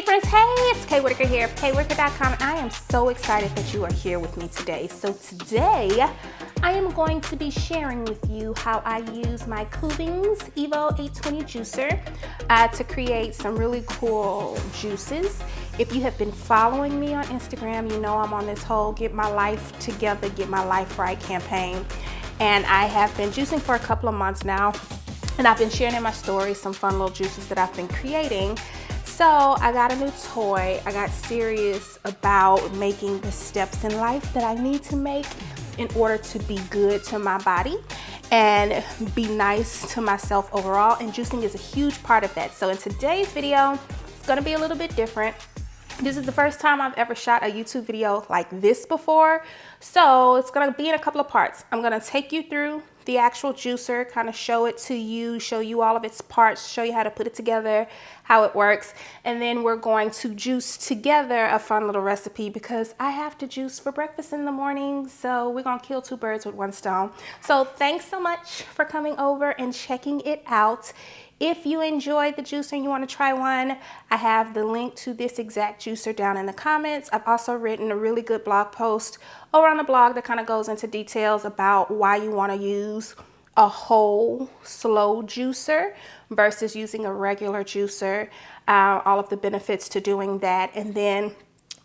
friends, hey, it's Kay Whitaker here of KWhitaker.com, and I am so excited that you are here with me today. So today, I am going to be sharing with you how I use my Kuvings EVO820 juicer to create some really cool juices. If you have been following me on Instagram, you know I'm on this whole Get My Life Together, Get My Life Right campaign. And I have been juicing for a couple of months now, and I've been sharing in my stories some fun little juices that I've been creating. So I got a new toy. I got serious about making the steps in life that I need to make in order to be good to my body and be nice to myself overall. And juicing is a huge part of that. So in today's video, it's gonna be a little bit different. This is the first time I've ever shot a YouTube video like this before. So it's gonna be in a couple of parts. I'm gonna take you through the actual juicer, kind of show it to you, show you all of its parts, show you how to put it together, how it works. And then we're going to juice together a fun little recipe because I have to juice for breakfast in the morning. So we're gonna kill two birds with one stone. So thanks so much for coming over and checking it out. If you enjoyed the juicer and you want to try one, I have the link to this exact juicer down in the comments. I've also written a really good blog post over on the blog that kind of goes into details about why you want to use a whole slow juicer versus using a regular juicer, all of the benefits to doing that, and then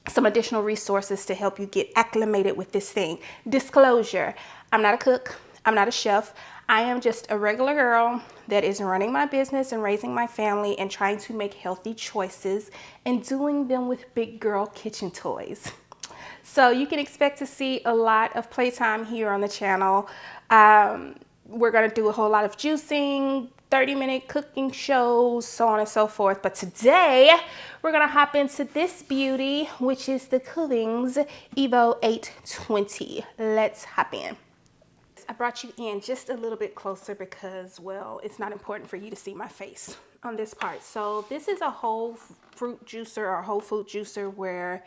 some additional resources to help you get acclimated with this thing. Disclosure, I'm not a cook, I'm not a chef. I am just a regular girl that is running my business and raising my family and trying to make healthy choices and doing them with big girl kitchen toys. So you can expect to see a lot of playtime here on the channel. We're gonna do a whole lot of juicing, 30-minute cooking shows, so on and so forth. But today, we're gonna hop into this beauty, which is the Kuvings EVO820. Let's hop in. I brought you in just a little bit closer because, well, it's not important for you to see my face on this part. So this is a whole fruit juicer or whole food juicer where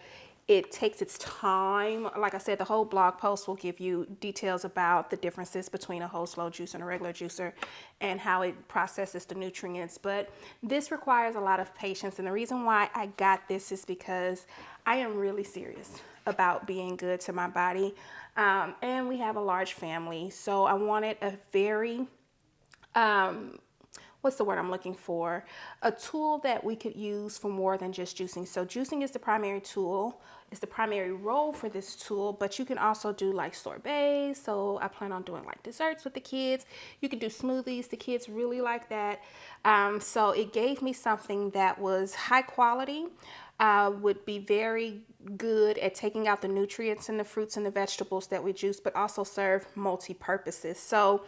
it takes its time. Like I said, the whole blog post will give you details about the differences between a whole slow juicer and a regular juicer and how it processes the nutrients. But this requires a lot of patience. And the reason why I got this is because I am really serious about being good to my body. And we have a large family. So I wanted a very, what's the word I'm looking for? A tool that we could use for more than just juicing. So juicing is the primary tool. It's the primary role for this tool, but you can also do like sorbets. So I plan on doing like desserts with the kids. You can do smoothies. The kids really like that. So it gave me something that was high quality, would be very good at taking out the nutrients in the fruits and the vegetables that we juice, but also serve multi-purposes. So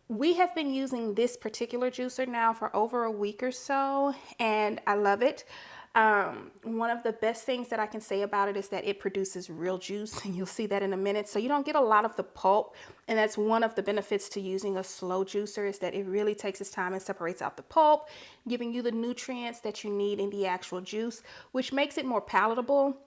we have been using this particular juicer now for over a week or so, and I love it. One of the best things that I can say about it is that it produces real juice, and you'll see that in a minute. So you don't get a lot of the pulp, and that's one of the benefits to using a slow juicer is that it really takes its time and separates out the pulp, giving you the nutrients that you need in the actual juice, which makes it more palatable.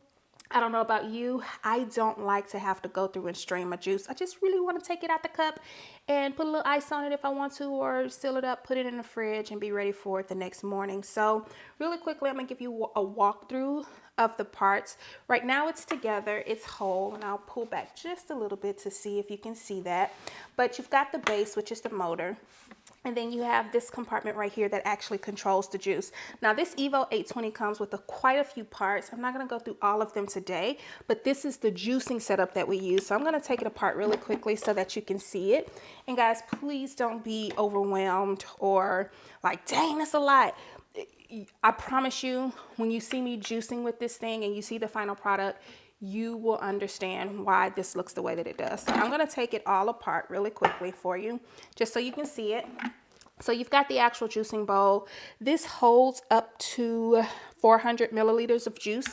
I don't know about you, I don't like to have to go through and strain my juice. I just really want to take it out the cup and put a little ice on it if I want to, or seal it up, put it in the fridge, and be ready for it the next morning. So really quickly, I'm gonna give you a walkthrough of the parts. Right now it's together, it's whole, and I'll pull back just a little bit to see if you can see that. But you've got the base, which is the motor. And then you have this compartment right here that actually controls the juice. Now this EVO820 comes with quite a few parts. I'm not gonna go through all of them today, but this is the juicing setup that we use. So I'm gonna take it apart really quickly so that you can see it. And guys, please don't be overwhelmed or like, dang, that's a lot. I promise you, when you see me juicing with this thing and you see the final product, you will understand why this looks the way that it does. So I'm gonna take it all apart really quickly for you, just so you can see it. So you've got the actual juicing bowl. This holds up to 400 milliliters of juice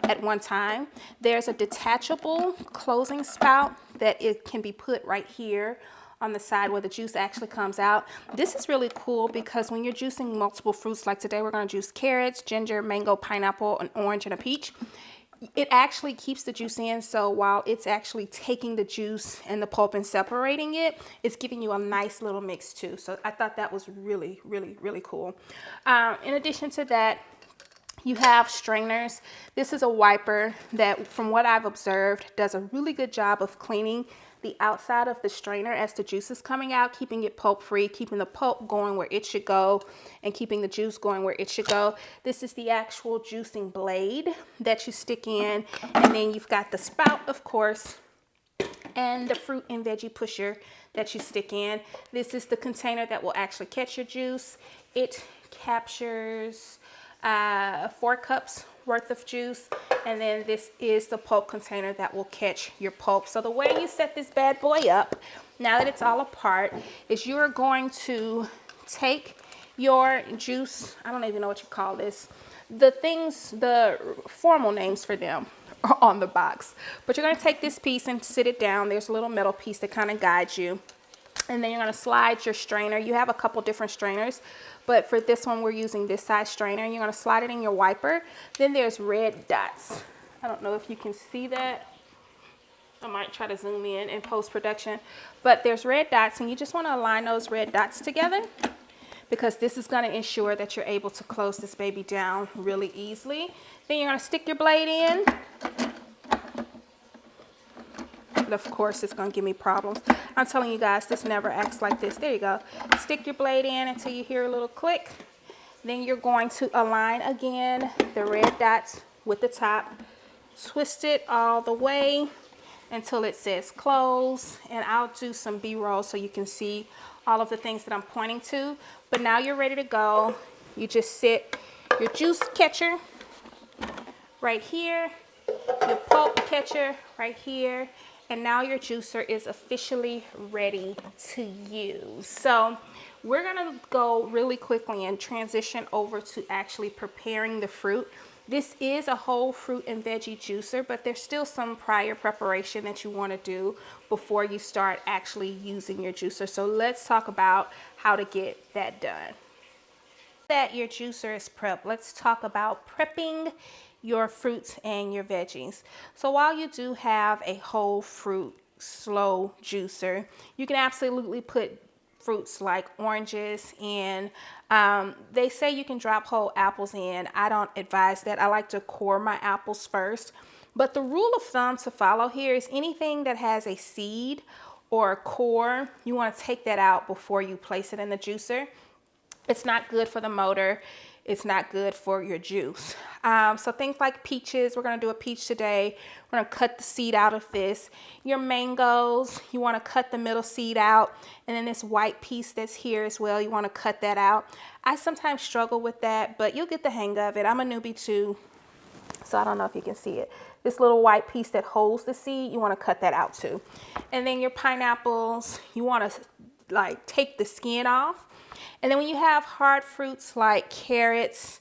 at one time. There's a detachable closing spout that it can be put right here on the side where the juice actually comes out. This is really cool because when you're juicing multiple fruits, like today we're gonna juice carrots, ginger, mango, pineapple, an orange, and a peach. It actually keeps the juice in, so while it's actually taking the juice and the pulp and separating it, it's giving you a nice little mix too. So I thought that was really, really, really cool. In addition to that, You have strainers. This is a wiper that, from what I've observed, does a really good job of cleaning the outside of the strainer as the juice is coming out, keeping it pulp free, keeping the pulp going where it should go, and keeping the juice going where it should go. This is the actual juicing blade that you stick in, and then you've got the spout, of course, and the fruit and veggie pusher that you stick in. This is the container that will actually catch your juice. It captures 4 cups worth of juice, and then this is the pulp container that will catch your pulp. So the way you set this bad boy up, now that it's all apart, is you're going to take your juice, I don't even know what you call this, the formal names for them are on the box, but you're going to take this piece and sit it down. There's a little metal piece that kind of guides you, and then you're going to slide your strainer. You have a couple different strainers, but for this one we're using this size strainer, and you're going to slide it in your wiper. Then there's red dots. I don't know if you can see that. I might try to zoom in post-production, but there's red dots, and you just want to align those red dots together, because this is going to ensure that you're able to close this baby down really easily. Then you're going to stick your blade in. But of course, it's going to give me problems. I'm telling you guys, this never acts like this. There you go. Stick your blade in until you hear a little click. Then you're going to align again the red dots with the top. Twist it all the way until it says close. And I'll do some B-roll so you can see all of the things that I'm pointing to. But now you're ready to go. You just sit your juice catcher right here, your pulp catcher right here, and now your juicer is officially ready to use. So we're gonna go really quickly and transition over to actually preparing the fruit. This is a whole fruit and veggie juicer, but there's still some prior preparation that you want to do before you start actually using your juicer. So let's talk about how to get that done. That your juicer is prepped, let's talk about prepping your fruits and your veggies. So while you do have a whole fruit slow juicer, you can absolutely put fruits like oranges in. They say you can drop whole apples in. I don't advise that. I like to core my apples first. But the rule of thumb to follow here is anything that has a seed or a core, you want to take that out before you place it in the juicer. It's not good for the motor. It's not good for your juice. So things like peaches, we're going to do a peach today. We're going to cut the seed out of this. Your mangoes, you want to cut the middle seed out. And then this white piece that's here as well, you want to cut that out. I sometimes struggle with that, but you'll get the hang of it. I'm a newbie too, so I don't know if you can see it. This little white piece that holds the seed, you want to cut that out too. And then your pineapples, you want to like take the skin off. And then when you have hard fruits like carrots,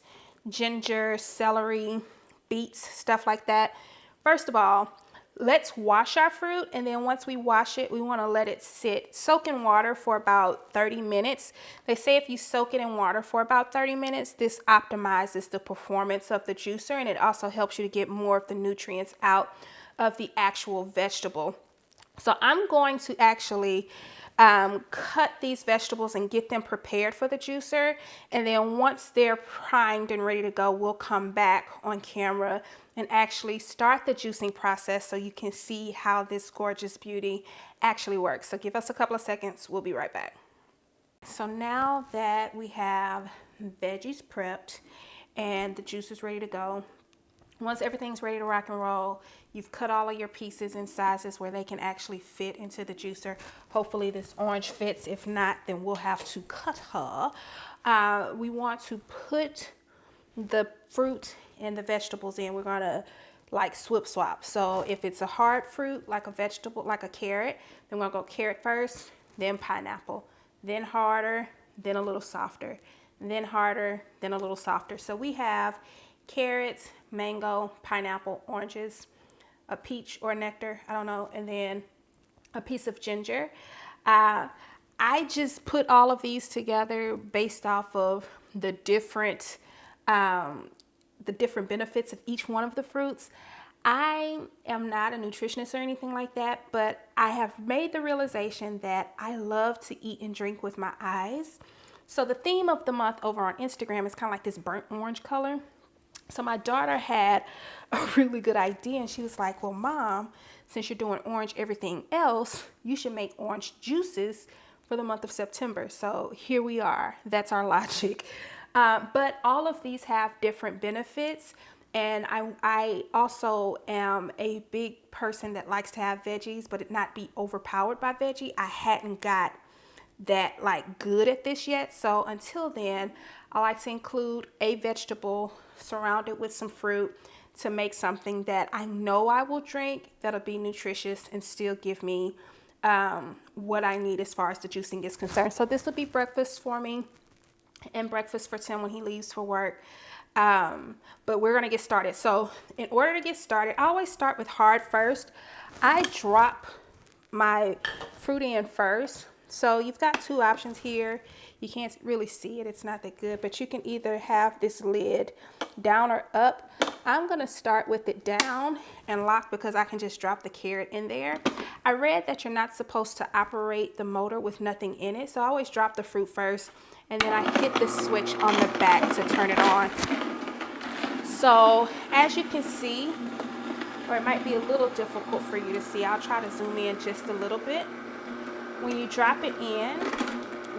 ginger, celery, beets, stuff like that, first of all, let's wash our fruit. And then once we wash it, we want to let it soak in water for about 30 minutes. They say if you soak it in water for about 30 minutes, this optimizes the performance of the juicer, and it also helps you to get more of the nutrients out of the actual vegetable. So I'm going to actually cut these vegetables and get them prepared for the juicer, and then once they're primed and ready to go, we'll come back on camera and actually start the juicing process so you can see how this gorgeous beauty actually works. So give us a couple of seconds, we'll be right back. So now that we have veggies prepped and the juice is ready to go, once everything's ready to rock and roll, you've cut all of your pieces in sizes where they can actually fit into the juicer. Hopefully this orange fits. If not, then we'll have to cut her. We want to put the fruit and the vegetables in. We're gonna like swap. So if it's a hard fruit, like a vegetable, like a carrot, then we're gonna go carrot first, then pineapple, then harder, then a little softer, then harder, then a little softer. So we have carrots, mango, pineapple, oranges, a peach or nectar, I don't know, and then a piece of ginger. I just put all of these together based off of the different benefits of each one of the fruits. I am not a nutritionist or anything like that, but I have made the realization that I love to eat and drink with my eyes. So the theme of the month over on Instagram is kind of like this burnt orange color. So my daughter had a really good idea, and she was like, well, Mom, since you're doing orange everything else, you should make orange juices for the month of September. So here we are. That's our logic. But all of these have different benefits. And I also am a big person that likes to have veggies, but it not be overpowered by veggie. I hadn't got that like good at this yet. So until then, I like to include a vegetable surrounded with some fruit to make something that I know I will drink that'll be nutritious and still give me what I need as far as the juicing is concerned. So this will be breakfast for me and breakfast for Tim when he leaves for work. But we're gonna get started. So in order to get started, I always start with hard first. I drop my fruit in first. So you've got two options here. You can't really see it, it's not that good, but you can either have this lid down or up. I'm gonna start with it down and lock because I can just drop the carrot in there. I read that you're not supposed to operate the motor with nothing in it, so I always drop the fruit first, and then I hit the switch on the back to turn it on. So as you can see, or it might be a little difficult for you to see, I'll try to zoom in just a little bit. When you drop it in,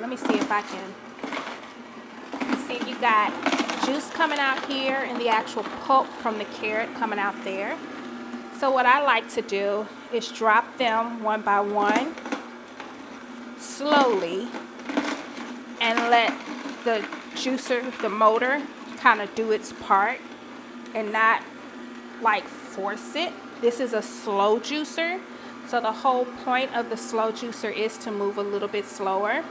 let me see if I can see, you got juice coming out here and the actual pulp from the carrot coming out there. So what I like to do is drop them one by one slowly and let the juicer, the motor, kind of do its part and not like force it. This is a slow juicer. So the whole point of the slow juicer is to move a little bit slower.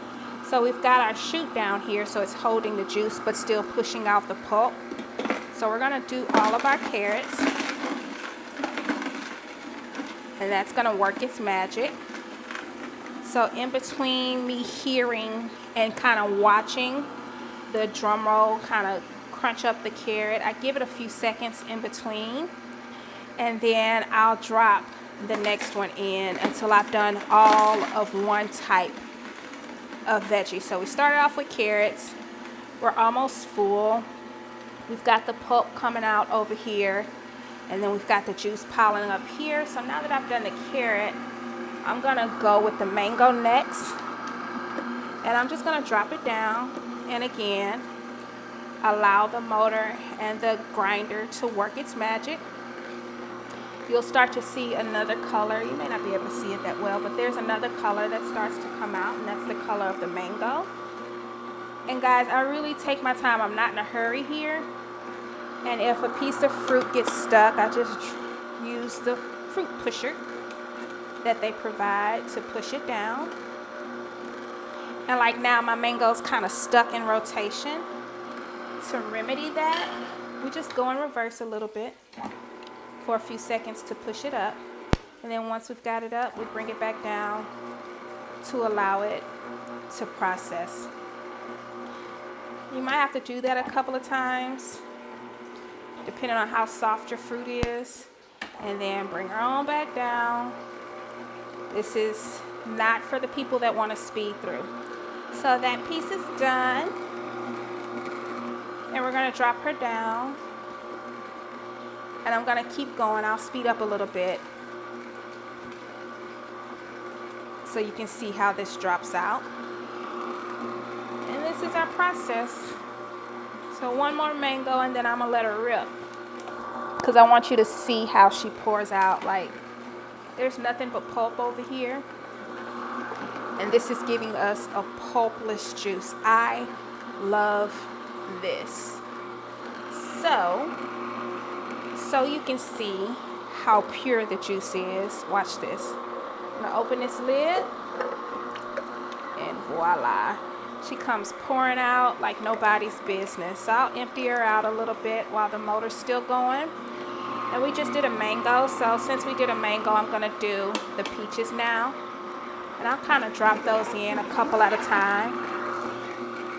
So we've got our chute down here, so it's holding the juice but still pushing out the pulp. So we're gonna do all of our carrots. And that's gonna work its magic. So in between me hearing and kind of watching the drum roll kind of crunch up the carrot, I give it a few seconds in between. And then I'll drop the next one in until I've done all of one type of veggie. So we started off with carrots. We're almost full. We've got the pulp coming out over here, and then we've got the juice piling up here. So now that I've done the carrot, I'm gonna go with the mango next, and I'm just gonna drop it down, and again allow the motor and the grinder to work its magic. You'll start to see another color. You may not be able to see it that well, but there's another color that starts to come out, and that's the color of the mango. And guys, I really take my time. I'm not in a hurry here. And if a piece of fruit gets stuck, I just use the fruit pusher that they provide to push it down. And like now, my mango's kind of stuck in rotation. To remedy that, we just go in reverse a little bit for a few seconds to push it up, and then once we've got it up, we bring it back down to allow it to process. You might have to do that a couple of times depending on how soft your fruit is, and then bring her on back down. This is not for the people that want to speed through. So that piece is done, and we're going to drop her down. And I'm gonna keep going. I'll speed up a little bit so you can see how this drops out. And this is our process. So one more mango, and then I'm gonna let her rip, because I want you to see how she pours out. Like, there's nothing but pulp over here, and this is giving us a pulpless juice. I love this. So you can see how pure the juice is. Watch this. I'm gonna open this lid, and voila. She comes pouring out like nobody's business. So I'll empty her out a little bit while the motor's still going. And we just did a mango, so since we did a mango, I'm gonna do the peaches now. And I'll kind of drop those in a couple at a time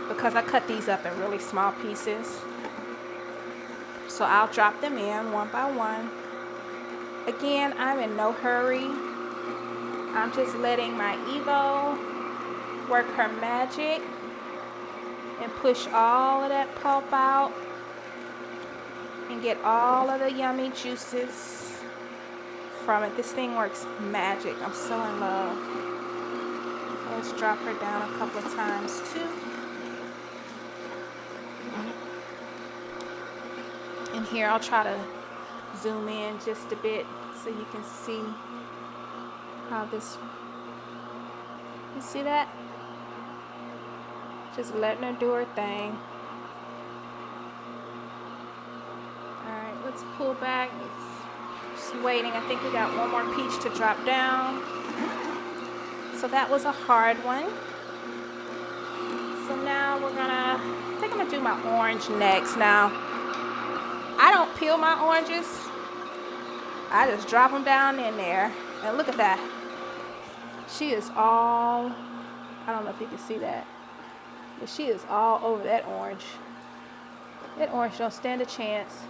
because I cut these up in really small pieces. So I'll drop them in one by one. Again, I'm in no hurry. I'm just letting my Evo work her magic and push all of that pulp out and get all of the yummy juices from it. This thing works magic. I'm so in love. Let's drop her down a couple of times too. And here I'll try to zoom in just a bit so you can see how this, you see that? Just letting her do her thing. Alright, let's pull back. Just waiting. I think we got one more peach to drop down. So that was a hard one. So now we're gonna, I think I'm gonna do my orange next. Now, I don't peel my oranges. I just drop them down in there. And look at that. She is all, I don't know if you can see that, but she is all over that orange. That orange don't stand a chance.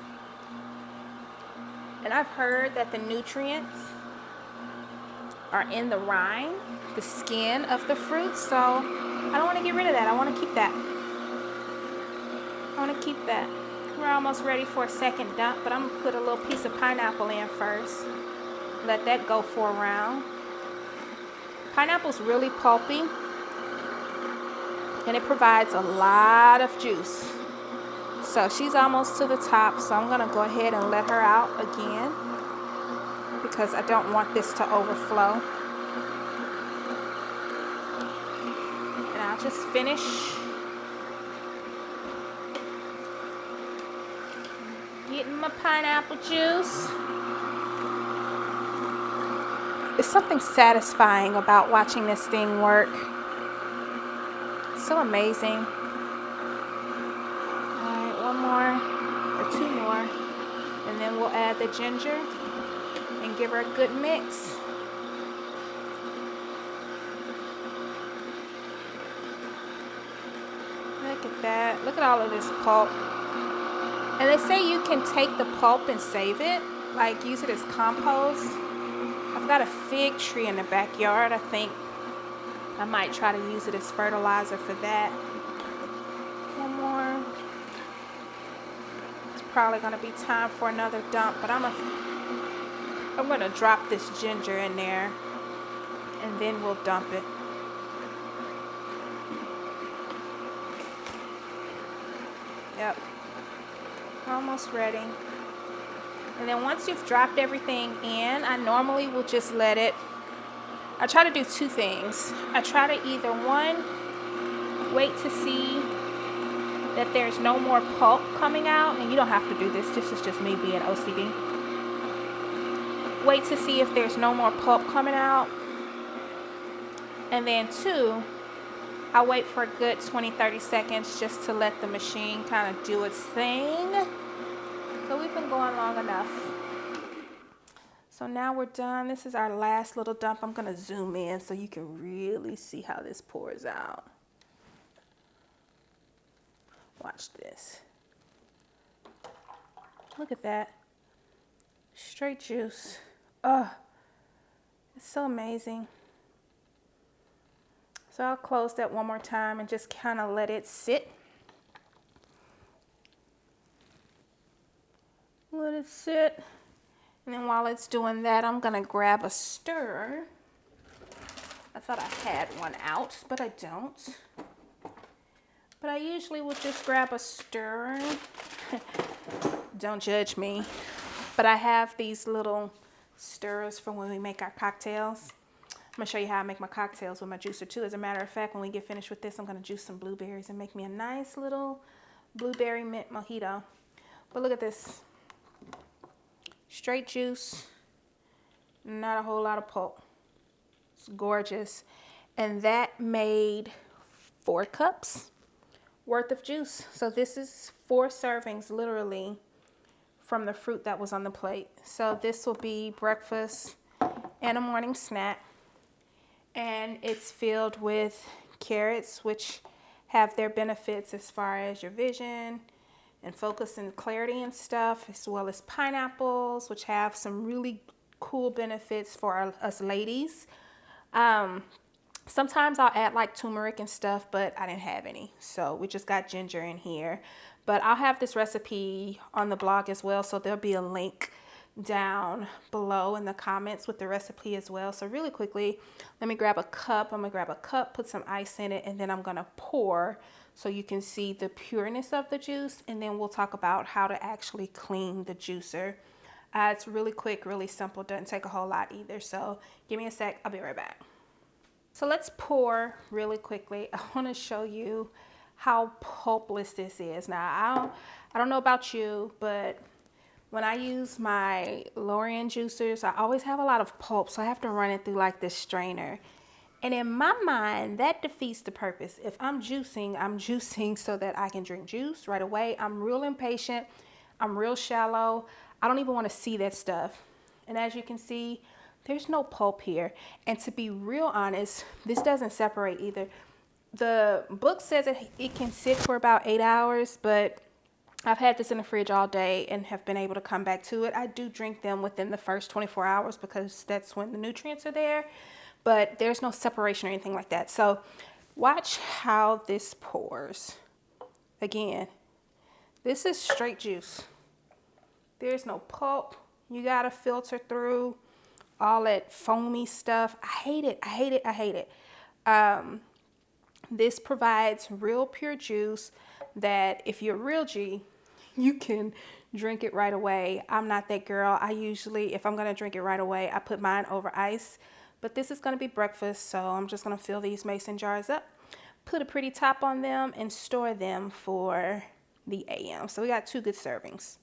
And I've heard that the nutrients are in the rind, the skin of the fruit, so I don't want to get rid of that. I want to keep that. I want to keep that. We're almost ready for a second dump, but I'm going to put a little piece of pineapple in first. Let that go for a round. Pineapple's really pulpy, and it provides a lot of juice. So she's almost to the top, so I'm going to go ahead and let her out again because I don't want this to overflow. And I'll just finish getting my pineapple juice. There's something satisfying about watching this thing work. It's so amazing. Alright, one more or two more, and then we'll add the ginger and give her a good mix. Look at that. Look at all of this pulp. And they say you can take the pulp and save it, like use it as compost. I've got a fig tree in the backyard. I think I might try to use it as fertilizer for that. One more. It's probably going to be time for another dump, but I'm going to drop this ginger in there, and then we'll dump it. Yep. Almost ready. And then once you've dropped everything in, I normally will just let it, I try to do two things. I try to either, one, wait to see that there's no more pulp coming out, and you don't have to do this, this is just me being OCD. Wait to see if there's no more pulp coming out. And then two, I wait for a good 20-30 seconds just to let the machine kind of do its thing. So we've been going long enough. So now we're done. This is our last little dump. I'm going to zoom in so you can really see how this pours out. Watch this. Look at that. Straight juice. Oh, it's so amazing. So I'll close that one more time and just kind of let it sit. Let it sit. And then while it's doing that, I'm going to grab a stirrer. I thought I had one out, but I don't. But I usually will just grab a stirrer. Don't judge me. But I have these little stirrers for when we make our cocktails. I'm going to show you how I make my cocktails with my juicer too. As a matter of fact, when we get finished with this, I'm going to juice some blueberries and make me a nice little blueberry mint mojito. But look at this. Straight juice, not a whole lot of pulp. It's gorgeous. And that made 4 cups worth of juice. So this is 4 servings literally from the fruit that was on the plate. So this will be breakfast and a morning snack. And it's filled with carrots, which have their benefits as far as your vision and focus and clarity and stuff, as well as pineapples, which have some really cool benefits for us ladies. Sometimes I'll add like turmeric and stuff, but I didn't have any. So we just got ginger in here. But I'll have this recipe on the blog as well, so there'll be a link down below in the comments with the recipe as well. So really quickly, let me grab a cup. I'm gonna grab a cup, put some ice in it, and then I'm gonna pour so you can see the pureness of the juice, and then we'll talk about how to actually clean the juicer. It's really quick, really simple, doesn't take a whole lot either. So give me a sec, I'll be right back. So let's pour really quickly. I want to show you how pulpless this is. Now, I don't know about you, but when I use my lower end juicers, I always have a lot of pulp, so I have to run it through like this strainer. And in my mind, that defeats the purpose. If I'm juicing so that I can drink juice right away. I'm real impatient. I'm real shallow. I don't even want to see that stuff. And as you can see, there's no pulp here. And to be real honest, this doesn't separate either. The book says it can sit for about 8 hours, but I've had this in the fridge all day and have been able to come back to it. I do drink them within the first 24 hours because that's when the nutrients are there, but there's no separation or anything like that. So watch how this pours. Again, this is straight juice. There's no pulp. You gotta filter through all that foamy stuff. I hate it, I hate it, I hate it. This provides real pure juice that if you're real G, you can drink it right away. I'm not that girl. I usually, if I'm gonna drink it right away, I put mine over ice. But this is gonna be breakfast, so I'm just gonna fill these mason jars up, put a pretty top on them, and store them for the AM. So we got 2 good servings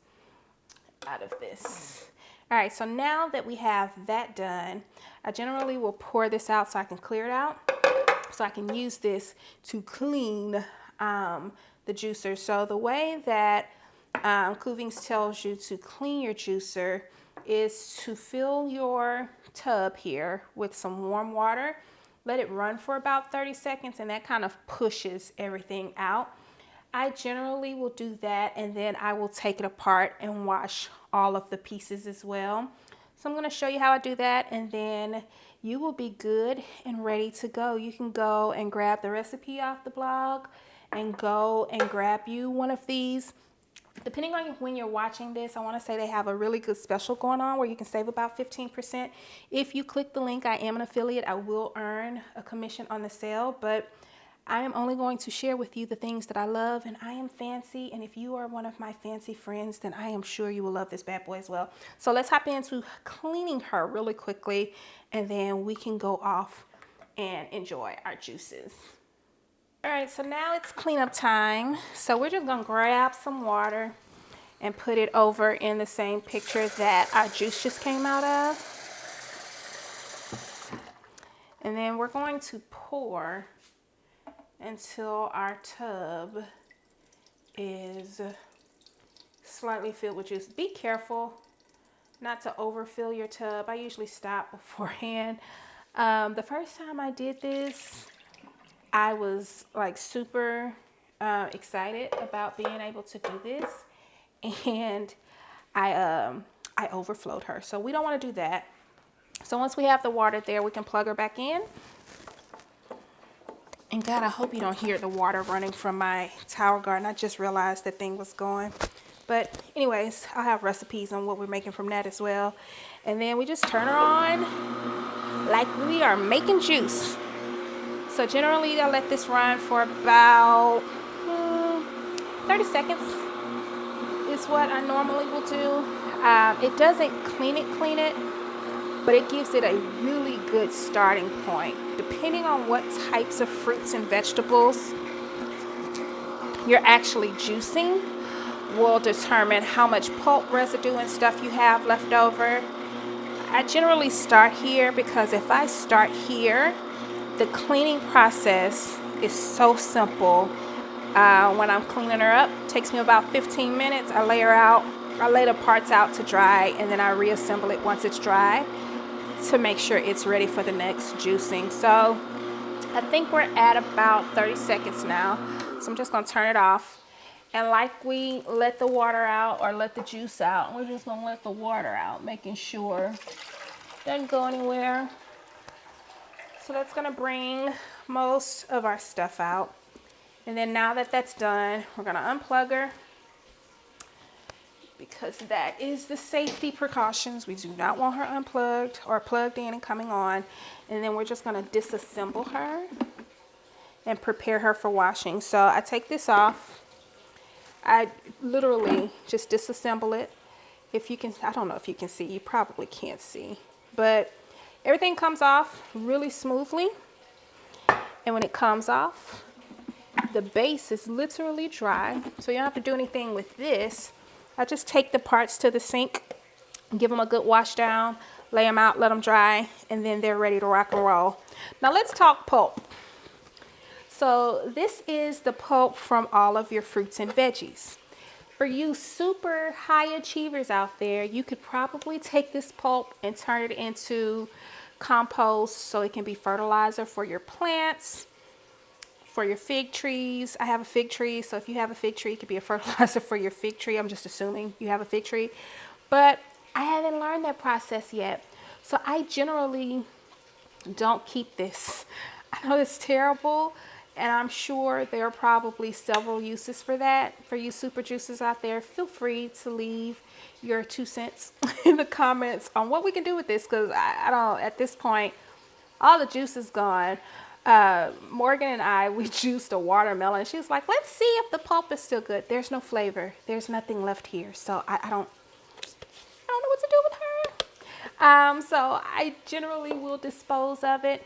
out of this. All right, so now that we have that done, I generally will pour this out so I can clear it out, so I can use this to clean the juicer. So the way that Kuvings tells you to clean your juicer is to fill your tub here with some warm water, let it run for about 30 seconds, and that kind of pushes everything out. I generally will do that, and then I will take it apart and wash all of the pieces as well. So I'm going to show you how I do that, and then you will be good and ready to go. You can go and grab the recipe off the blog and go and grab you one of these. Depending on when you're watching this, I want to say they have a really good special going on where you can save about 15%. If you click the link, I am an affiliate. I will earn a commission on the sale, but I am only going to share with you the things that I love, and I am fancy. And if you are one of my fancy friends, then I am sure you will love this bad boy as well. So let's hop into cleaning her really quickly, and then we can go off and enjoy our juices. All right, so now it's cleanup time. So we're just gonna grab some water and put it over in the same pitcher that our juice just came out of. And then we're going to pour until our tub is slightly filled with juice. Be careful not to overfill your tub. I usually stop beforehand. The first time I did this, I was like super excited about being able to do this, and I overflowed her. So we don't want to do that. So once we have the water there, we can plug her back in. And God, I hope you don't hear the water running from my tower garden. I just realized that thing was going. But anyways, I'll have recipes on what we're making from that as well. And then we just turn her on like we are making juice. So generally, I let this run for about 30 seconds is what I normally will do. It doesn't clean it, but it gives it a really good starting point. Depending on what types of fruits and vegetables you're actually juicing will determine how much pulp residue and stuff you have left over. I generally start here because if I start here, the cleaning process is so simple. When I'm cleaning her up, it takes me about 15 minutes. I lay her out, I lay the parts out to dry, and then I reassemble it once it's dry to make sure it's ready for the next juicing. So I think we're at about 30 seconds now. So I'm just gonna turn it off. And like we let the water out or let the juice out, we're just gonna let the water out, making sure it doesn't go anywhere. So that's gonna bring most of our stuff out. And then now that that's done, we're gonna unplug her because that is the safety precautions. We do not want her unplugged or plugged in and coming on. And then we're just gonna disassemble her and prepare her for washing. So I take this off. I literally just disassemble it. If you can, I don't know if you can see, you probably can't see, but everything comes off really smoothly. And when it comes off, the base is literally dry, so you don't have to do anything with this. I just take the parts to the sink, give them a good wash down, lay them out, let them dry, and then they're ready to rock and roll. Now let's talk pulp. So this is the pulp from all of your fruits and veggies. For you super high achievers out there, you could probably take this pulp and turn it into compost so it can be fertilizer for your plants, for your fig trees. I have a fig tree, so if you have a fig tree, it could be a fertilizer for your fig tree. I'm just assuming you have a fig tree, but I haven't learned that process yet. So I generally don't keep this. I know it's terrible, and I'm sure there are probably several uses for that. For you super juicers out there, feel free to leave your 2 cents in the comments on what we can do with this, because I don't, at this point, all the juice is gone. Morgan and I, we juiced a watermelon. She was like, let's see if the pulp is still good. There's no flavor. There's nothing left here. So I don't know what to do with her. So I generally will dispose of it.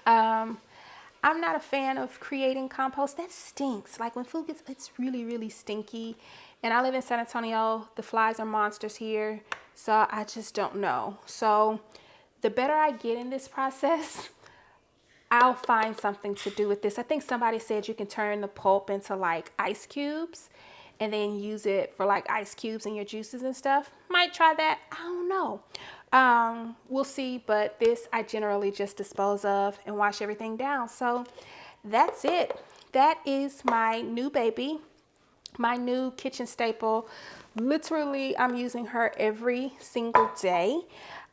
I'm not a fan of creating compost. That stinks. Like when food gets, it's really, really stinky. And I live in San Antonio. The flies are monsters here. So I just don't know. So the better I get in this process, I'll find something to do with this. I think somebody said you can turn the pulp into like ice cubes and then use it for like ice cubes in your juices and stuff. Might try that. I don't know. We'll see, but this I generally just dispose of and wash everything down. So that's it. That is my new baby, my new kitchen staple. Literally, I'm using her every single day.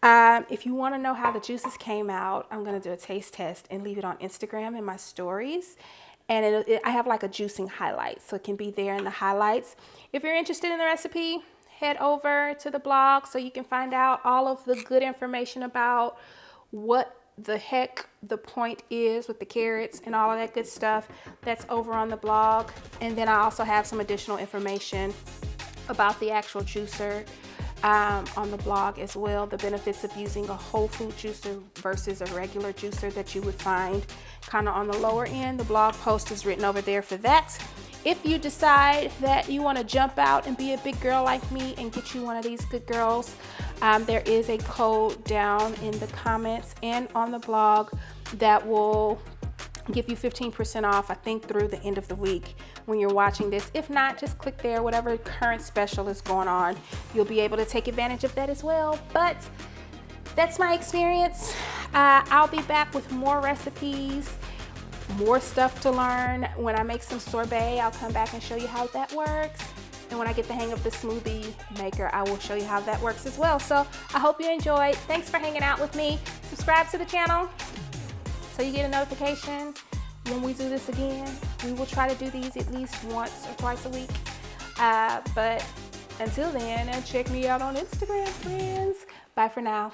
If you want to know how the juices came out, I'm going to do a taste test and leave it on Instagram in my stories. And I have like a juicing highlight, so it can be there in the highlights. If you're interested in the recipe, head over to the blog so you can find out all of the good information about what the heck the point is with the carrots and all of that good stuff. That's over on the blog. And then I also have some additional information about the actual juicer on the blog as well. The benefits of using a whole food juicer versus a regular juicer that you would find kind of on the lower end. The blog post is written over there for that. If you decide that you want to jump out and be a big girl like me and get you one of these good girls, there is a code down in the comments and on the blog that will give you 15% off, I think through the end of the week when you're watching this. If not, just click there, whatever current special is going on, you'll be able to take advantage of that as well. But that's my experience. I'll be back with more recipes, more stuff to learn. When I make some sorbet, I'll come back and show you how that works. And when I get the hang of the smoothie maker, I will show you how that works as well. So I hope you enjoyed. Thanks for hanging out with me. Subscribe to the channel so you get a notification when we do this again. We will try to do these at least once or twice a week. But until then, check me out on Instagram, friends. Bye for now.